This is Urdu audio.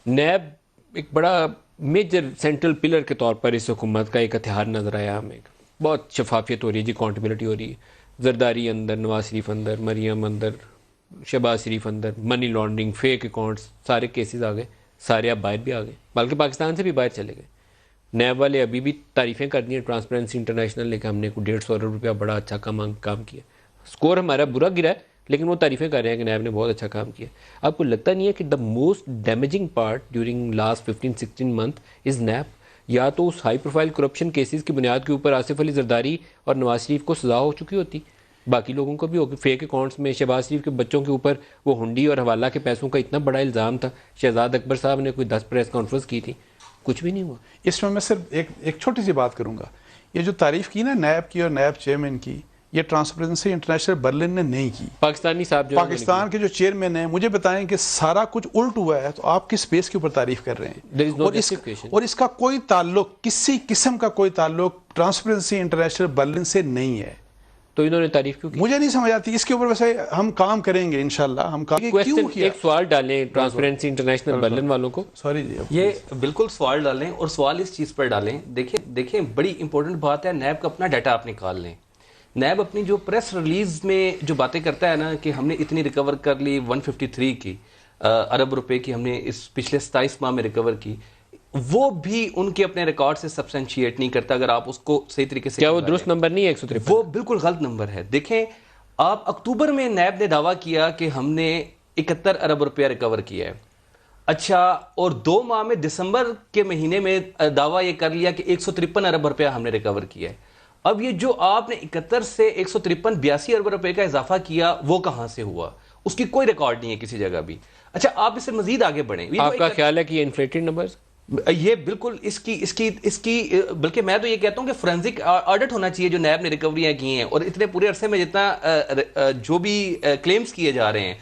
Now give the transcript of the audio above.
نیب ایک بڑا میجر سینٹرل پلر کے طور پر اس حکومت کا ایک ہتھیار نظر آیا ہمیں. بہت شفافیت ہو رہی ہے جی، اکاؤنٹیبلٹی ہو رہی ہے. زرداری اندر، نواز شریف اندر، مریم اندر، شہباز شریف اندر، منی لانڈرنگ، فیک اکاؤنٹس، سارے کیسز آ گئے. سارے اب باہر بھی آ گئے، بلکہ پاکستان سے بھی باہر چلے گئے. نیب والے ابھی بھی تعریفیں کر دی ہیں ٹرانسپیرنسی انٹرنیشنل نے کہ ہم نے کوئی 150 ارب روپیہ بڑا اچھا کام کیا. اسکور ہمارا برا گرا ہے لیکن وہ تعریفیں کر رہے ہیں کہ نیب نے بہت اچھا کام کیا. آپ کو لگتا نہیں ہے کہ the most damaging part during last 15-16 month is NAB? یا تو اس ہائی پروفائل کرپشن کیسز کی بنیاد کے اوپر آصف علی زرداری اور نواز شریف کو سزا ہو چکی ہوتی، باقی لوگوں کو بھی ہوگی. فیک اکاؤنٹس میں شہباز شریف کے بچوں کے اوپر وہ ہنڈی اور حوالہ کے پیسوں کا اتنا بڑا الزام تھا. شہزاد اکبر صاحب نے کوئی 10 پریس کانفرنس کی تھی، کچھ بھی نہیں ہوا. اس میں صرف ایک چھوٹی سی بات کروں گا. یہ جو تعریف کی نا نیب کی اور نیب چیئرمین کی، یہ ٹرانسپیرنسی انٹرنیشنل برلن نے نہیں کی. پاکستانی صاحب جو پاکستان کے جو چیئرمین ہیں مجھے بتائیں کہ سارا کچھ الٹ ہوا ہے تو آپ کس بیس کے اوپر تعریف کر رہے ہیں؟ اور اس کا کوئی تعلق، کسی قسم کا کوئی تعلق ٹرانسپیرنسی انٹرنیشنل برلن سے نہیں ہے. تو انہوں نے تعریف کیوں کی؟ مجھے نہیں سمجھ آتی. اس کے اوپر ویسے ہم کام کریں گے انشاءاللہ. ہم کیوں کیا؟ ایک سوال ڈالیں ٹرانسپیرنسی انٹرنیشنل برلن والوں کو. سوری جی، یہ بالکل سوال ڈالیں، اور سوال اس چیز پر ڈالیں. دیکھیں بڑی امپورٹنٹ بات ہے، نیب کا اپنا ڈیٹا آپ نکال لیں. نیب اپنی جو پریس ریلیز میں جو باتیں کرتا ہے نا کہ ہم نے اتنی ریکور کر لی 153 کی ارب روپے کی، ہم نے اس پچھلے 27 ماہ میں ریکور کی، وہ بھی ان کے اپنے ریکارڈ سے سبسٹینشیٹ نہیں کرتا. اگر آپ اس کو صحیح طریقے سے، کیا وہ درست نمبر نہیں ہے 153؟ وہ بالکل غلط نمبر ہے. دیکھیں آپ اکتوبر میں نیب نے دعویٰ کیا کہ ہم نے 71 ارب روپیہ ریکور کیا ہے. اچھا، اور 2 ماہ میں دسمبر کے مہینے میں دعویٰ یہ کر لیا کہ 153 ارب روپیہ ہم نے ریکور کیا ہے. اب یہ جو آپ نے 71 سے 153 82 ارب روپے کا اضافہ کیا، وہ کہاں سے ہوا؟ اس کی کوئی ریکارڈ نہیں ہے کسی جگہ بھی. اچھا، آپ اس سے مزید آگے بڑھیں. آپ کا خیال ہے کہ یہ انفلیٹڈ نمبرز؟ یہ بالکل اس کی بلکہ میں تو یہ کہتا ہوں کہ فورینزک آڈٹ ہونا چاہیے جو نیب نے ریکوریاں کی ہیں، اور اتنے پورے عرصے میں جتنا جو بھی کلیمز کیے جا رہے ہیں